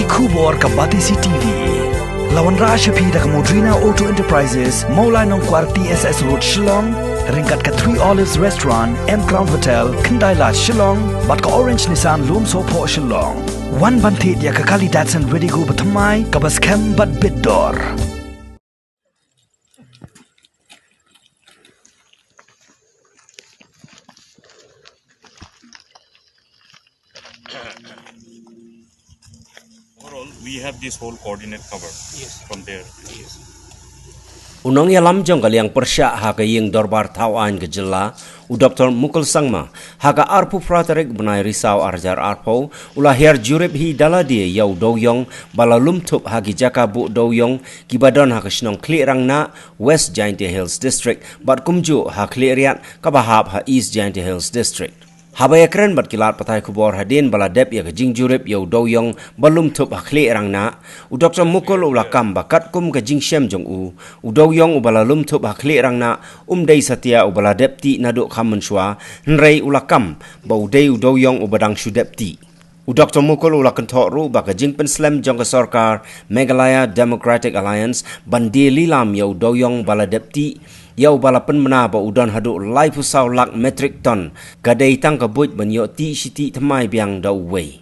Kubor Kabatisi TV. Lawan Rashapi dak Modrina Auto Enterprises, Maulai Nongkwar TSS Road Shillong, Ringkat ka 3 Olives Restaurant, M Crown Hotel, Kendaila Shillong, bat ka Orange Nissan Lumso Po Shillong. One bantit ya ka Kali Datsun Ready Go Batamai, kabas kem bat Bidor. Overall, we have this whole coordinate covered from there. Unong yalam jong kaliang persya haga ying dorbar tawan ke jela u Dr. Mukul Sangma haga arpu fraterik benai risau arjar arpo ulah her jurip hi dala dia yau doyong balalum tup hagi jaka bu doyong kibadon haga shnong klirang na West Giant Hills District bat kumju ha kliriat kabahab ha East Giant Hills District. Habaya keren bat kilat patai kubor hadin bala dep ya kajing jurip yau doyong balum tup hakli erang na u Dr. Mukul ulakam bakat kum kajing shem jong u doyong u bala lum tup hakli erang na dei satia u bala dep ti naduk kamen shwa nrei ulakam ba dei u doyong u badang shu dep ti u Dr. Mukul ulakan tok ru ba kajing penslam jong ke sarkar Meghalaya Democratic Alliance bandi lilam yau doyong bala dep ti yau balapan mena ba udon hadu lai pusau lak metric ton gadai tang kabut banyo ti siti thamai biang da uwei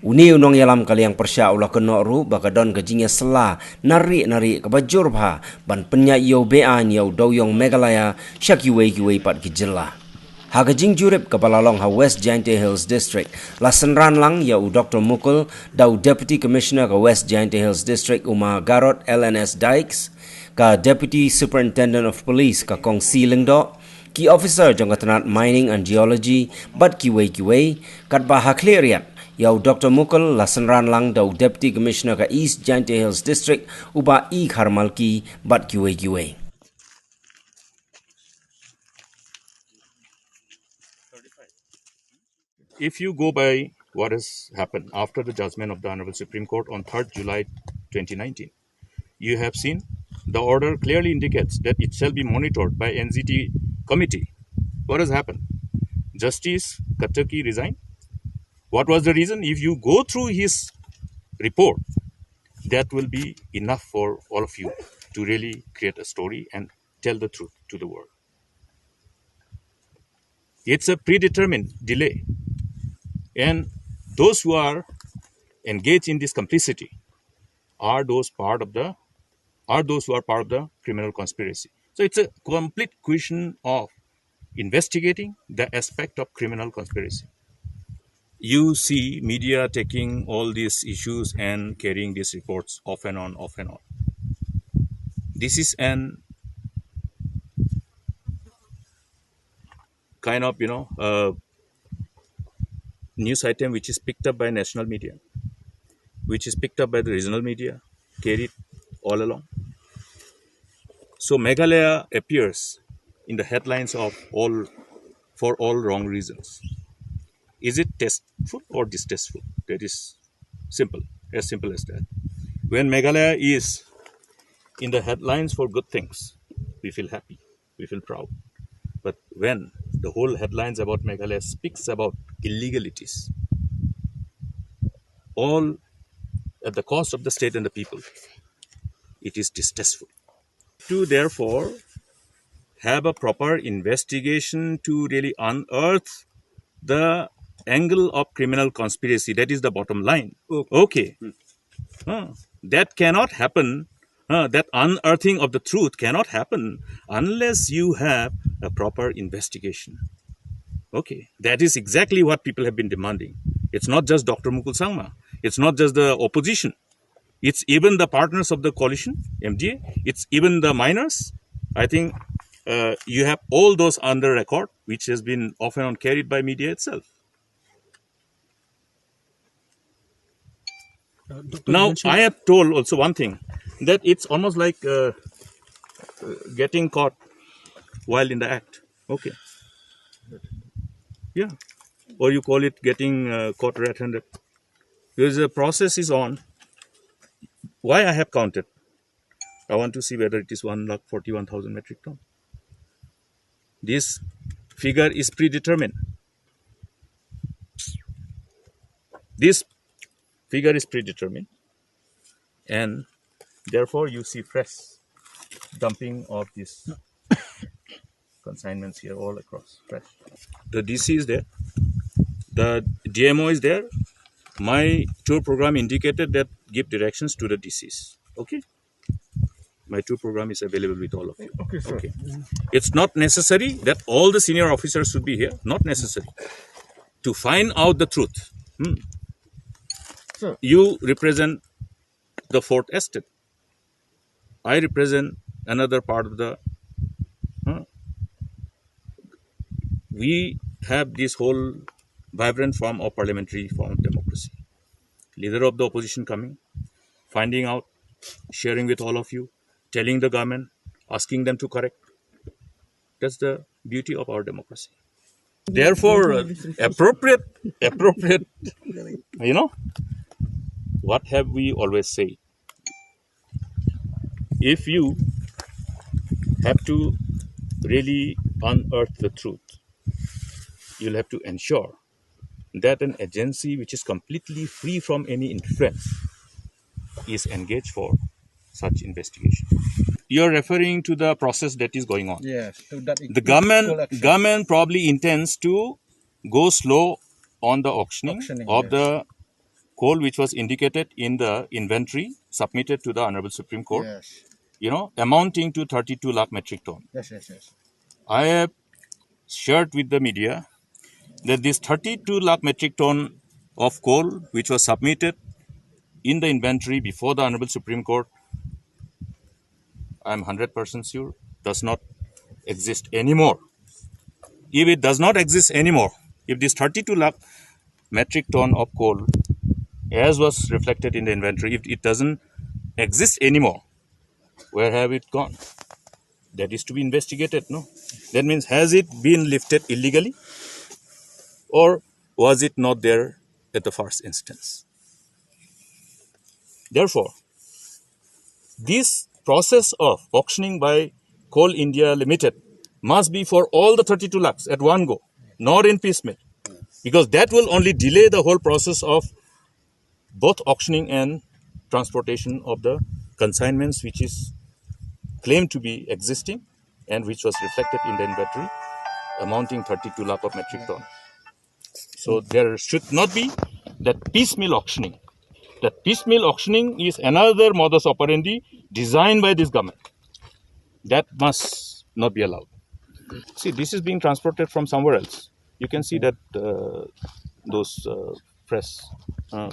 uni unong yalam kaliang persya ulah keno ru ba kadon gajinya sela nari kabajur bha ban penya yau bean yau doyong Meghalaya syaki wei pat kijela ha gajing jurip kabalalong ha West Giant Hills District lasenran lang yau Dr. Mukul dau Deputy Commissioner ka West Giant Hills District Uma Garot LNS Dykes ka Deputy Superintendent of Police ka Kong Siling do ki officer jong katanat mining and geology bat kiwei kat baha cleariat yau Dr. Mukul lasenran lang dau Deputy Commissioner ka East Giant Hills District uba I Kharmalki bat kiwei. If you go by what has happened after the judgment of the Honorable Supreme Court on 3rd July 2019, you have seen the order clearly indicates that it shall be monitored by NZT committee. What has happened? Justice Kataki resigned. What was the reason? If you go through his report, that will be enough for all of you to really create a story and tell the truth to the world. It's a predetermined delay. And those who are engaged in this complicity are those who are part of the criminal conspiracy. So it's a complete question of investigating the aspect of criminal conspiracy. You see media taking all these issues and carrying these reports off and on. This is an kind of, news item which is picked up by national media, which is picked up by the regional media, carried all along. So Meghalaya appears in the headlines for all wrong reasons. Is it tasteful or distasteful? That is simple as that. When Meghalaya is in the headlines for good things, we feel happy, we feel proud. But when the whole headlines about Meghalaya speaks about illegalities, all at the cost of the state and the people, it is distasteful. To therefore have a proper investigation to really unearth the angle of criminal conspiracy. That is the bottom line. Okay. That cannot happen. That unearthing of the truth cannot happen unless you have a proper investigation. Okay. That is exactly what people have been demanding. It's not just Dr. Mukul Sangma. It's not just the opposition. It's even the partners of the coalition, MGA. It's even the miners. I think you have all those under record, which has been often carried by media itself. Now, I have told also one thing, that it's almost like getting caught while in the act. Okay. Yeah. Or you call it getting caught red-handed. Because the process is on. Why I have counted? I want to see whether it is 141,000 metric ton. This figure is predetermined. This figure is predetermined. and therefore you see fresh dumping of these consignments here all across. Fresh. The DC is there. The DMO is there. My tour program indicated that give directions to the DCs. Okay. My tour program is available with all of you. Okay, sir. Okay. It's not necessary that all the senior officers should be here. Not necessary. To find out the truth. Sir. You represent the fourth estate. I represent another part of the. We have this whole vibrant form of parliamentary form of democracy. Leader of the opposition coming, finding out, sharing with all of you, telling the government, asking them to correct. That's the beauty of our democracy. Therefore, appropriate, what have we always said? If you have to really unearth the truth, you'll have to ensure that an agency which is completely free from any influence is engaged for such investigation. You're referring to the process that is going on. Yes. So that The government probably intends to go slow on the auctioning of yes. the coal which was indicated in the inventory submitted to the Honorable Supreme Court, Yes. Amounting to 32 lakh metric ton. Yes. I have shared with the media that this 32 lakh metric ton of coal which was submitted in the inventory before the Honorable Supreme Court, I'm 100% sure, does not exist anymore. If it does not exist anymore, if this 32 lakh metric ton of coal, as was reflected in the inventory, if it doesn't exist anymore, where have it gone? That is to be investigated, no? That means, has it been lifted illegally? Or was it not there at the first instance? Therefore, this process of auctioning by Coal India Limited must be for all the 32 lakhs at one go, not in piecemeal. Because that will only delay the whole process of both auctioning and transportation of the consignments which is claimed to be existing and which was reflected in the inventory amounting 32 lakh of metric ton. So there should not be that piecemeal auctioning. That piecemeal auctioning is another modus operandi designed by this government. That must not be allowed. See, this is being transported from somewhere else. You can see that those fresh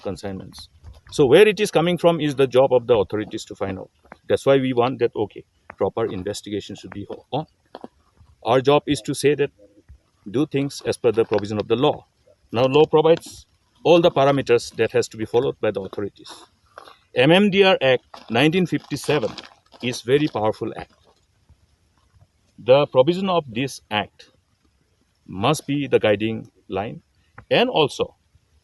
consignments. So where it is coming from is the job of the authorities to find out. That's why we want that, okay, proper investigation should be on. Our job is to say that do things as per the provision of the law. Now, law provides all the parameters that has to be followed by the authorities. MMDR Act 1957 is very powerful act. The provision of this act must be the guiding line, and also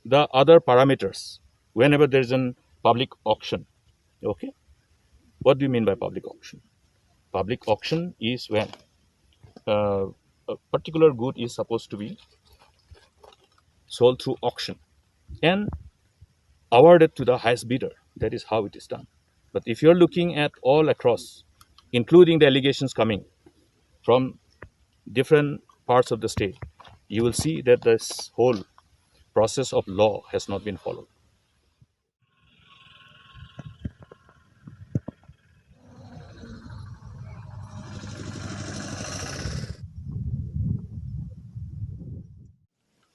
the other parameters whenever there is a public auction. Okay, what do you mean by public auction? Public auction is when a particular good is supposed to be sold through auction and awarded to the highest bidder. That is how it is done. But if you're looking at all across, including the allegations coming from different parts of the state, you will see that this whole process of law has not been followed.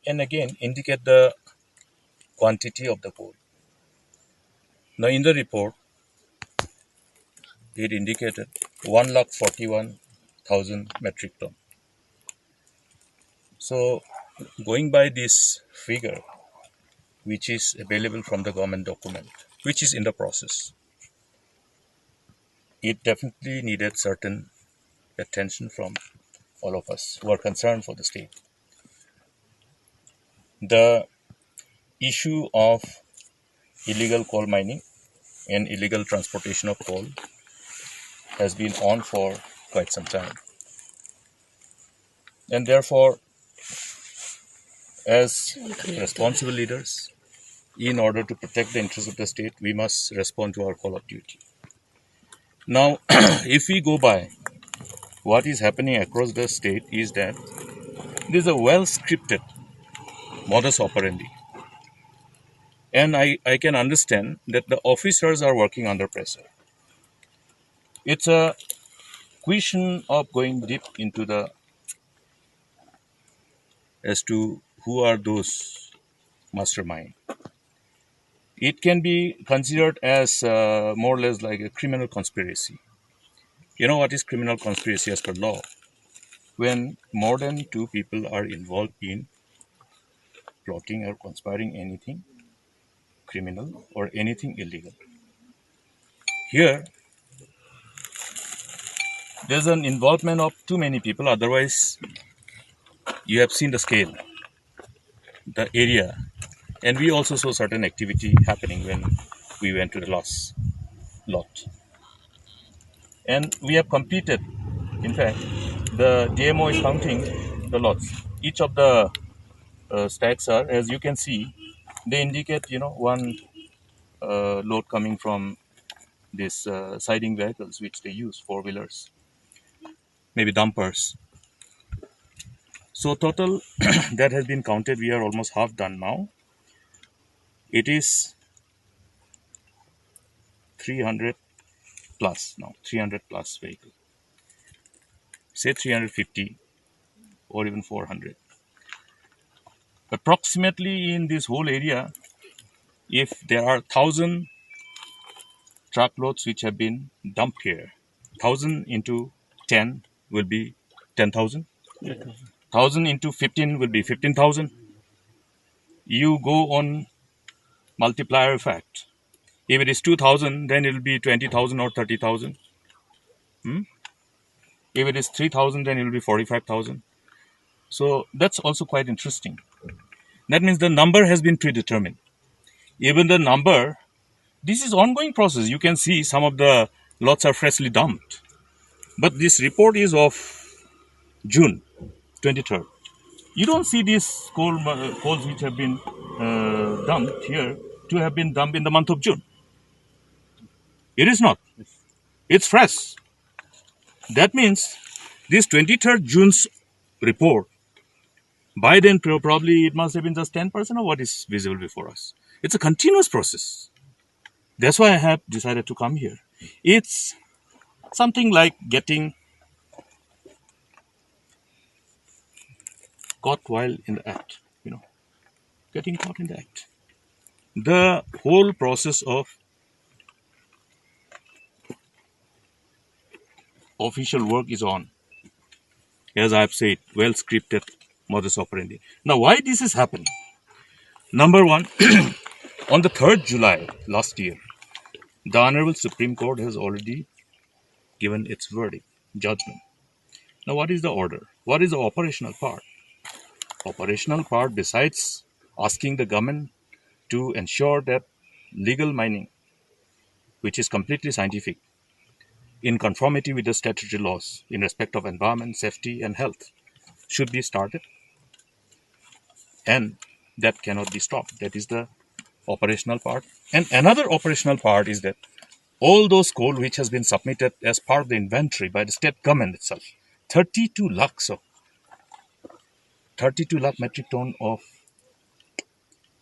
And again, indicate the quantity of the coal. Now, in the report, it indicated 141,000 metric ton. So, going by this figure, which is available from the government document, which is in the process, it definitely needed certain attention from all of us who are concerned for the state. The issue of illegal coal mining and illegal transportation of coal has been on for quite some time. And therefore, as responsible leaders, in order to protect the interests of the state, we must respond to our call of duty. Now, if we go by what is happening across the state, is that this is a well-scripted modus operandi. And I can understand that the officers are working under pressure. It's a question of going deep into the as to who are those mastermind. It can be considered as more or less like a criminal conspiracy. You know what is criminal conspiracy as per law? When more than two people are involved in plotting or conspiring anything criminal or anything illegal. Here, there's an involvement of too many people. Otherwise, you have seen the scale, the area, and we also saw certain activity happening when we went to the lot. And we have completed. In fact, the DMO is counting the lots. Each of the stacks are, as you can see, they indicate, one load coming from these siding vehicles which they use, four-wheelers, maybe dumpers. So total that has been counted. We are almost half done now. It is 300 plus now, 300 plus vehicle. Say 350 or even 400. Approximately in this whole area, if there are 1,000 truckloads which have been dumped here, 1,000 into 10 will be 10,000. 1,000 into 15 will be 15,000. You go on multiplier effect. If it is 2,000, then it will be 20,000 or 30,000. If it is 3,000, then it will be 45,000. So that's also quite interesting. That means the number has been predetermined. Even the number, this is ongoing process. You can see some of the lots are freshly dumped. But this report is of June 23rd. You don't see these coals which have been dumped here to have been dumped in the month of June. It is not. It's fresh. That means this 23rd June's report, by then probably it must have been just 10% of what is visible before us. It's a continuous process. That's why I have decided to come here. It's something like getting caught while in the act, getting caught in the act. The whole process of official work is on. As I have said, well scripted modus operandi. Now, why this is happening? Number one, on the 3rd July last year, the Honorable Supreme Court has already given its verdict, judgment. Now, what is the order? What is the operational part? Operational part, besides asking the government to ensure that legal mining, which is completely scientific, in conformity with the statutory laws in respect of environment, safety, and health, should be started. And that cannot be stopped. That is the operational part. And another operational part is that all those coal which has been submitted as part of the inventory by the state government itself, 32 lakh metric ton of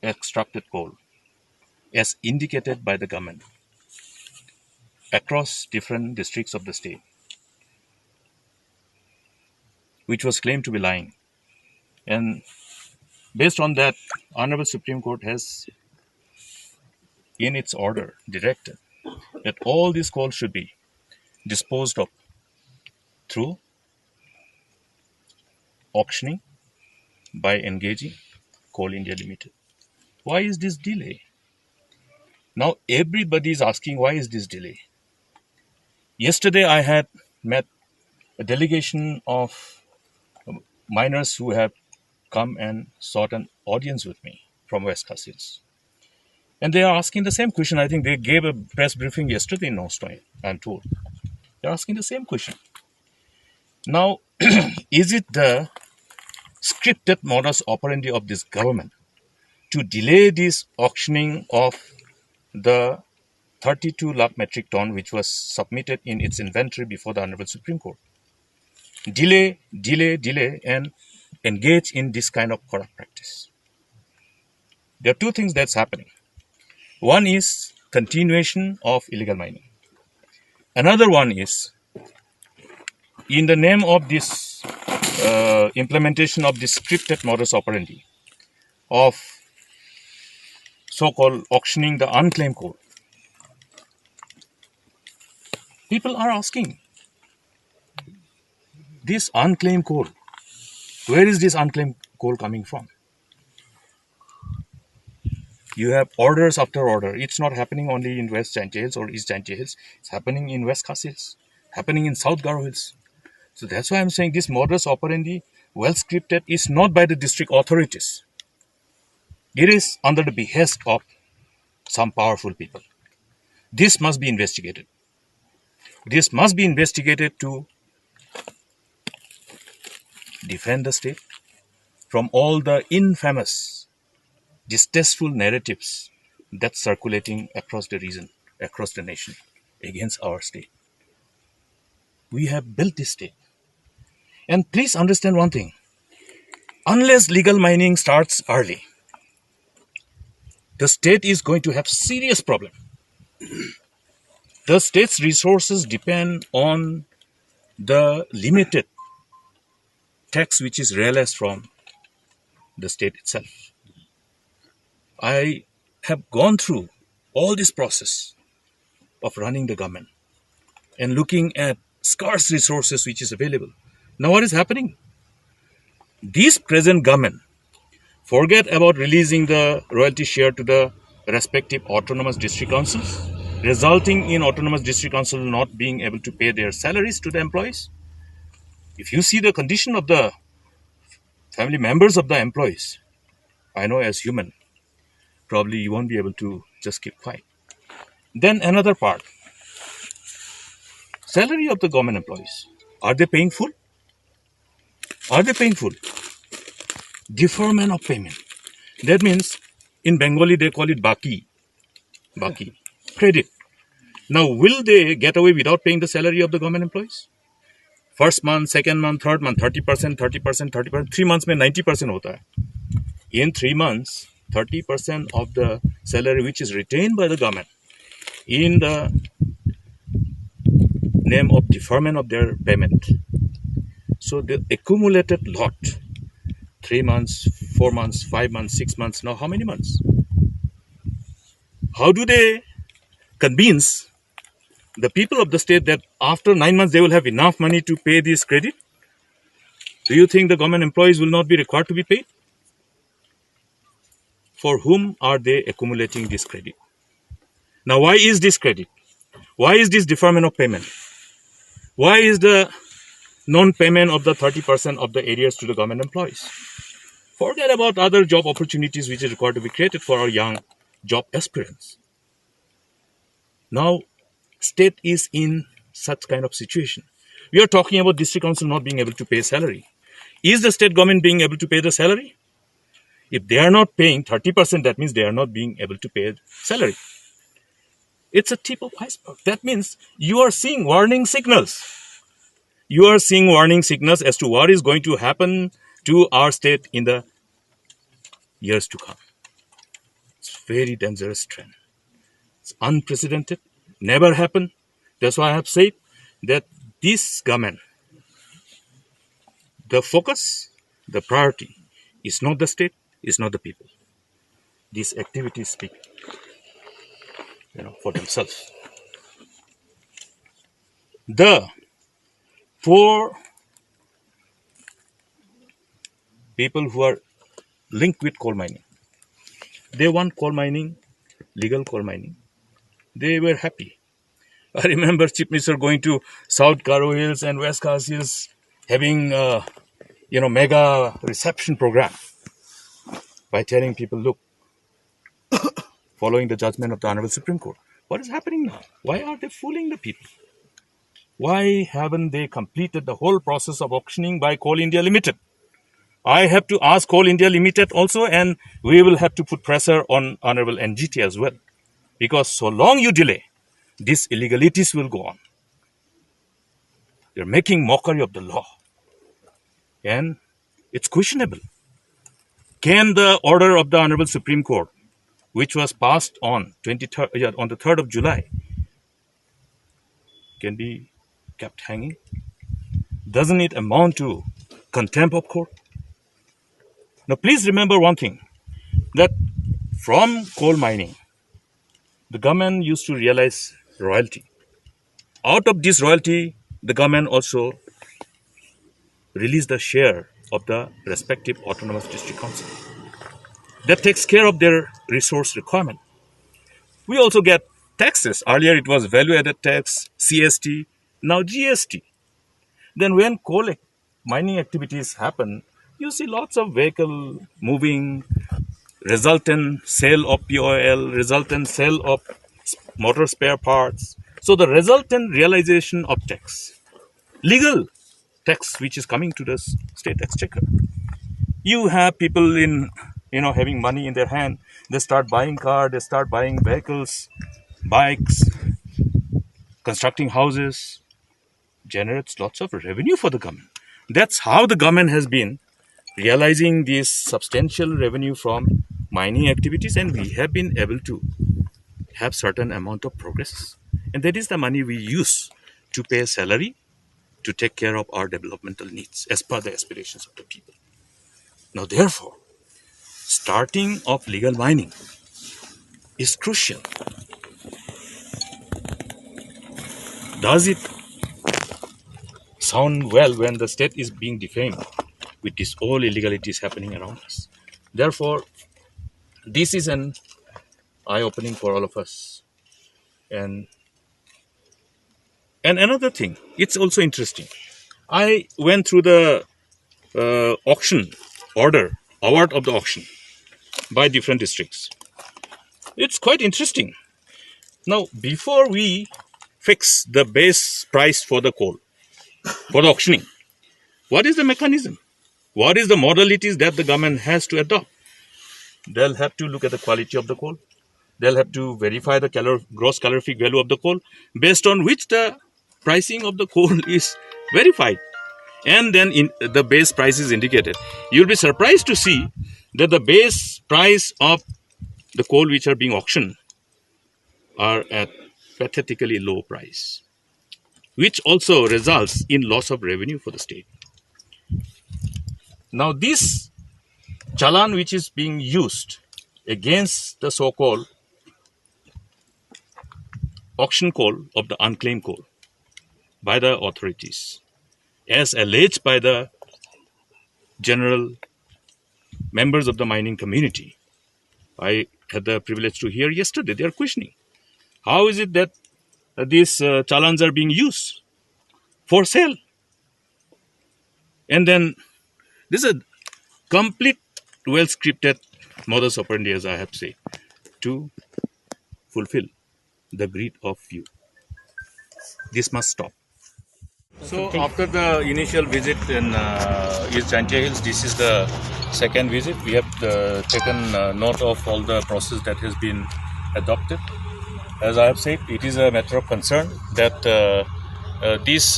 extracted coal, as indicated by the government across different districts of the state, which was claimed to be lying. And based on that, Honorable Supreme Court has, in its order, directed that all these coal should be disposed of through auctioning by engaging Coal India Limited. Why is this delay? Now everybody is asking, why is this delay? Yesterday I had met a delegation of miners who have come and sought an audience with me from West Khasians. And they are asking the same question. I think they gave a press briefing yesterday in Nostoy, I'm told. They're asking the same question. Now, is it the scripted modus operandi of this government to delay this auctioning of the 32 lakh metric ton which was submitted in its inventory before the Honorable Supreme Court. Delay, and engage in this kind of corrupt practice. There are two things that's happening. One is continuation of illegal mining. Another one is, in the name of this implementation of this scripted modus operandi of so-called auctioning the unclaimed coal, people are asking, this unclaimed coal, where is this unclaimed coal coming from? You have orders after order. It's not happening only in West Jaintia Hills or East Jaintia Hills. It's happening in West Khas Hills, happening in South Garo Hills. So that's why I'm saying this modus operandi, well scripted, is not by the district authorities. It is under the behest of some powerful people. This must be investigated. This must be investigated to defend the state from all the infamous, distasteful narratives that's circulating across the region, across the nation, against our state. We have built this state. And please understand one thing. Unless legal mining starts early, the state is going to have serious problem. The state's resources depend on the limited tax which is realized from the state itself. I have gone through all this process of running the government and looking at scarce resources which is available. Now what is happening? This present government forget about releasing the royalty share to the respective autonomous district councils, resulting in autonomous district council not being able to pay their salaries to the employees. If you see the condition of the family members of the employees, I know as human, probably you won't be able to just keep quiet. Then another part, salary of the government employees. Are they paying full? Are they paying full? Deferment of payment. That means in Bengali they call it baki, credit. Now will they get away without paying the salary of the government employees? First month, second month, third month, 30%, 30%. 3 months में 90% होता है. In 3 months, 30% of the salary which is retained by the government in the name of deferment of their payment. So the accumulated lot, 3 months, 4 months, 5 months, 6 months, now how many months? How do they convince the people of the state that after 9 months they will have enough money to pay this credit? Do you think the government employees will not be required to be paid? For whom are they accumulating this credit? Now why is this credit? Why is this deferment of payment? Why is the non-payment of the 30% of the arrears to the government employees? Forget about other job opportunities which is required to be created for our young job aspirants. Now, state is in such kind of situation. We are talking about district council not being able to pay salary. Is the state government being able to pay the salary? If they are not paying 30%, that means they are not being able to pay salary. It's a tip of iceberg. That means you are seeing warning signals. You are seeing warning signals as to what is going to happen to our state in the years to come. It's a very dangerous trend. It's unprecedented, never happened. That's why I have said that this government, the focus, the priority is not the state, is not the people. These activities speak, for themselves. The poor people who are linked with coal mining, they want coal mining, legal coal mining. They were happy. I remember Chief Minister going to South Garo Hills and West Khas Hills, having mega reception program by telling people, look, following the judgment of the Honorable Supreme Court, what is happening now? Why are they fooling the people? Why haven't they completed the whole process of auctioning by Coal India Limited? I have to ask Coal India Limited also, and we will have to put pressure on Honorable NGT as well. Because so long you delay, these illegalities will go on. You're making mockery of the law. And it's questionable. Can the order of the Honorable Supreme Court, which was passed on the 3rd of July, can be kept hanging? Doesn't it amount to contempt of court? Now, please remember one thing, that from coal mining, the government used to realize royalty. Out of this royalty, the government also released the share of the respective autonomous district council. That takes care of their resource requirement. We also get taxes. Earlier it was value-added tax, CST, now GST. Then when coal mining activities happen, you see lots of vehicle moving, resultant sale of POL, resultant sale of motor spare parts. So the resultant realization of tax, legal tax, which is coming to the state exchequer. You have people in, having money in their hand. They start buying cars, they start buying vehicles, bikes, constructing houses, generates lots of revenue for the government. That's how the government has been realizing this substantial revenue from mining activities, and we have been able to have certain amount of progress. And that is the money we use to pay salary, to take care of our developmental needs as per the aspirations of the people. Now, therefore, starting of legal mining is crucial. Does it sound well when the state is being defamed with this all illegalities happening around us? Therefore, this is an eye-opening for all of us. And another thing, it's also interesting. I went through the auction order, award of the auction by different districts. It's quite interesting. Now, before we fix the base price for the coal, for the auctioning, what is the mechanism? What is the modalities that the government has to adopt? They'll have to look at the quality of the coal. They'll have to verify the gross calorific value of the coal, based on which the pricing of the coal is verified. And then the base price is indicated. You'll be surprised to see that the base price of the coal which are being auctioned are at pathetically low price, which also results in loss of revenue for the state. Now, this challan which is being used against the so-called auction coal of the unclaimed coal by the authorities, as alleged by the general members of the mining community. I had the privilege to hear yesterday. They are questioning, how is it that these challans are being used for sale? And then this is a complete, well-scripted modus operandi, as I have to say, to fulfill the greed of few. This must stop. So after the initial visit in East Jantia Hills, this is the second visit. We have taken note of all the process that has been adopted. As I have said, it is a matter of concern that this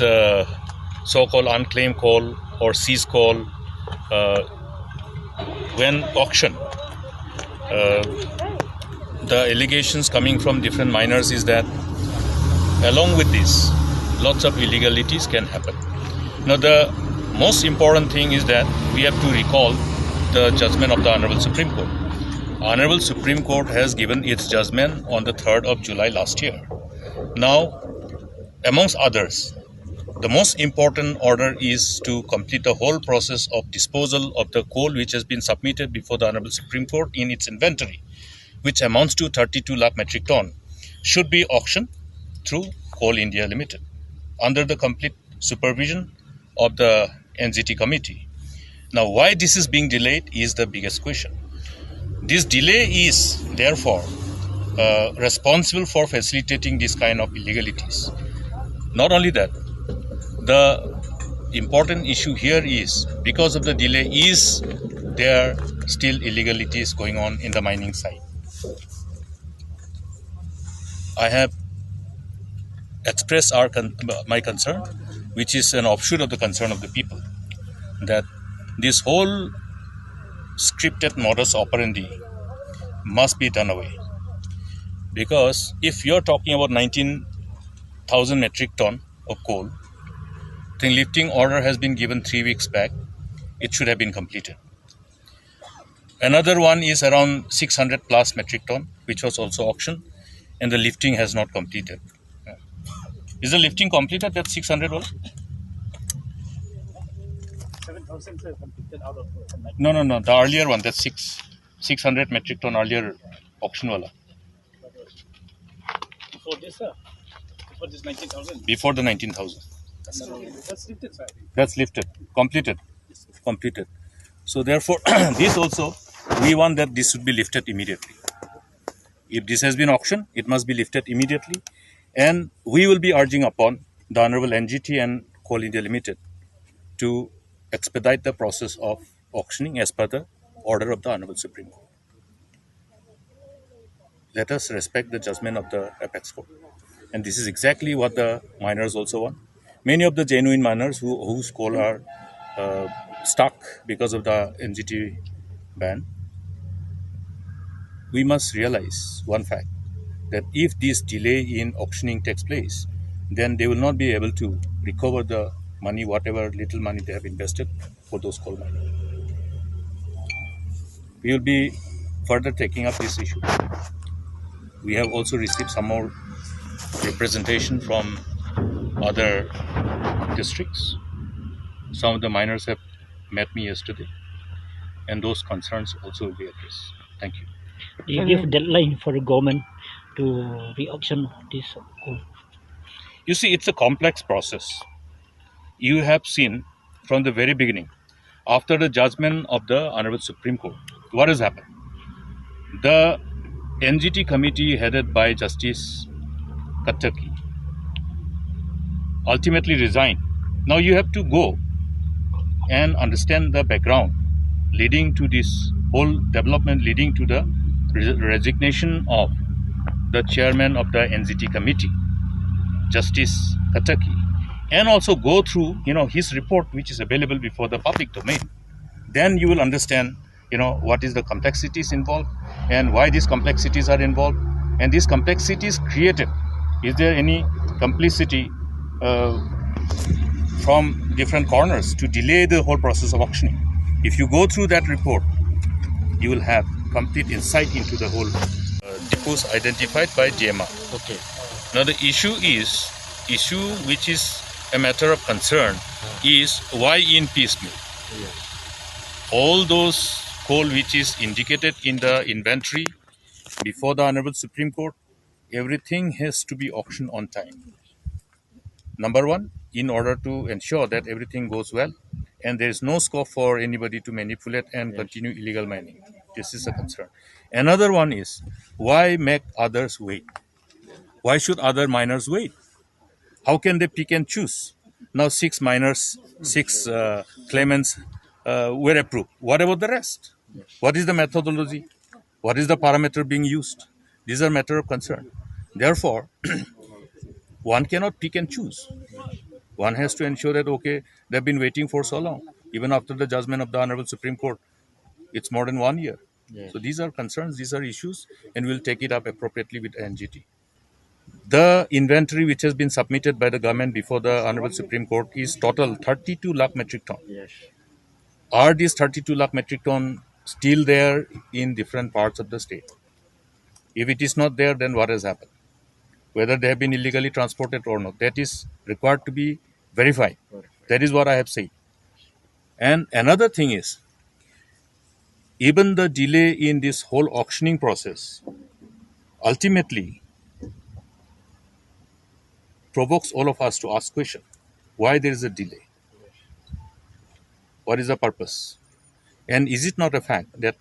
so-called unclaimed coal or seized coal, when auctioned, the allegations coming from different miners is that along with this, lots of illegalities can happen. Now, the most important thing is that we have to recall the judgment of the Honorable Supreme Court. Honorable Supreme Court has given its judgment on the 3rd of July last year. Now, amongst others, the most important order is to complete the whole process of disposal of the coal which has been submitted before the Honorable Supreme Court in its inventory, which amounts to 32 lakh metric ton, should be auctioned through Coal India Limited under the complete supervision of the NGT committee. Now, why this is being delayed is the biggest question. This delay is therefore responsible for facilitating this kind of illegalities. Not only that, the important issue here is because of the delay is there still illegalities going on in the mining site. I have expressed my concern, which is an offshoot of the concern of the people, that this whole scripted modus operandi must be done away. Because if you're talking about 19,000 metric ton of coal, the lifting order has been given 3 weeks back. It should have been completed. Another one is around 600 plus metric ton, which was also auctioned, and the lifting has not completed. Is the lifting completed? That 600 one? 7,000 completed out of No. The earlier one, that's 600 metric ton earlier auction wala. before this, sir. Before this 19,000. Before the 19,000. That's lifted, sir. That's lifted, completed. So therefore, this also, we want that this should be lifted immediately. If this has been auctioned, it must be lifted immediately. And we will be urging upon the Honorable NGT and Coal India Limited to expedite the process of auctioning as per the order of the Honorable Supreme Court. Let us respect the judgment of the Apex Court. And this is exactly what the miners also want. Many of the genuine miners whose coal are stuck because of the NGT ban, we must realize one fact, that if this delay in auctioning takes place, then they will not be able to recover the money, whatever little money they have invested for those coal miners. We will be further taking up this issue. We have also received some more representation from other districts. Some of the miners have met me yesterday, and those concerns also will be addressed. Thank you. Do you give deadline for the government to re-auction this coal? You see, it's a complex process. You have seen from the very beginning, after the judgment of the Honorable Supreme Court, what has happened? The NGT committee headed by Justice Kattaki ultimately resigned. Now you have to go and understand the background leading to this whole development, leading to the resignation of the chairman of the NGT committee, Justice Kattaki, and also go through his report, which is available before the public domain. Then you will understand what is the complexities involved and why these complexities are involved, and these complexities created, is there any complicity from different corners to delay the whole process of auctioning. If you go through that report, you will have complete insight into the whole depots identified by GMR. Okay. Now the issue which is a matter of concern is why in piecemeal. All those coal which is indicated in the inventory before the Honorable Supreme Court, everything has to be auctioned on time. Number one, in order to ensure that everything goes well and there is no scope for anybody to manipulate and continue illegal mining. This is a concern. Another one is, why make others wait? Why should other miners wait? How can they pick and choose? Now 6 miners, 6 claimants were approved. What about the rest? What is the methodology? What is the parameter being used? These are matter of concern. Therefore, one cannot pick and choose. One has to ensure that, okay, they've been waiting for so long. Even after the judgment of the Honorable Supreme Court, it's more than 1 year. Yes. So these are concerns, these are issues, and we'll take it up appropriately with NGT. The inventory which has been submitted by the government before the Honorable Supreme Court is total 32 lakh metric ton. Yes. Are these 32 lakh metric ton still there in different parts of the state? If it is not there, then what has happened? Whether they have been illegally transported or not, that is required to be verified. That is what I have said. And another thing is, even the delay in this whole auctioning process ultimately provokes all of us to ask question, why there is a delay? What is the purpose? And is it not a fact that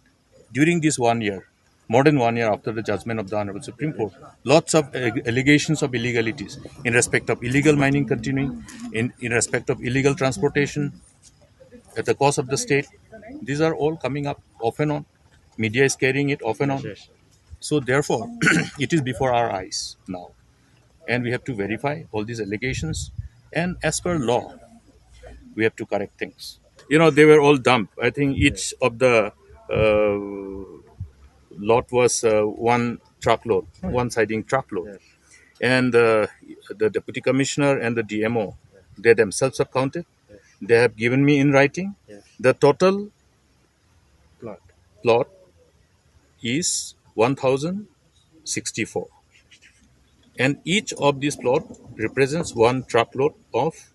during this 1 year, more than 1 year after the judgment of the Honorable Supreme Court. Lots of allegations of illegalities in respect of illegal mining continuing, in respect of illegal transportation at the cost of the state. These are all coming up off and on. Media is carrying it off and on. So therefore, it is before our eyes now. And we have to verify all these allegations. And as per law, we have to correct things. They were all dumped. I think each of the lot was one truckload, one siding truckload. And the deputy commissioner and the DMO, they themselves have counted. They have given me in writing. The total plot is 1,064. And each of these plot represents one truckload of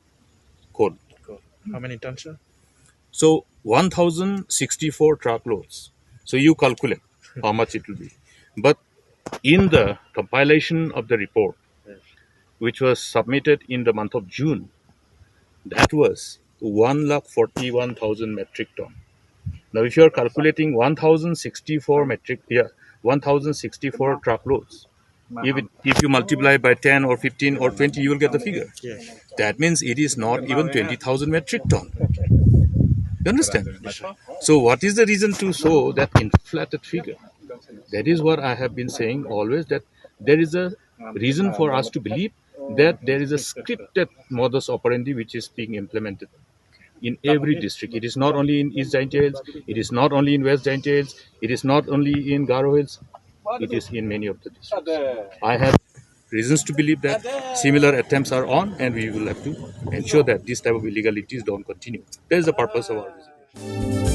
coal. How many tons, sir? So 1,064 truckloads. So you calculate how much it will be. But in the compilation of the report, which was submitted in the month of June, that was 1,41,000 metric ton. Now, if you are calculating 1,064 truckloads, if you multiply by 10 or 15 or 20, you will get the figure. That means it is not even 20,000 metric ton. You understand? So what is the reason to show that inflated figure? That is what I have been saying always, that there is a reason for us to believe that there is a scripted modus operandi which is being implemented in every district. It is not only in East Giant Hills, it is not only in West Giant Hills, it is not only in Garo Hills, it is in many of the districts. I have reasons to believe that similar attempts are on, and we will have to ensure that this type of illegalities don't continue. That is the purpose of our visit.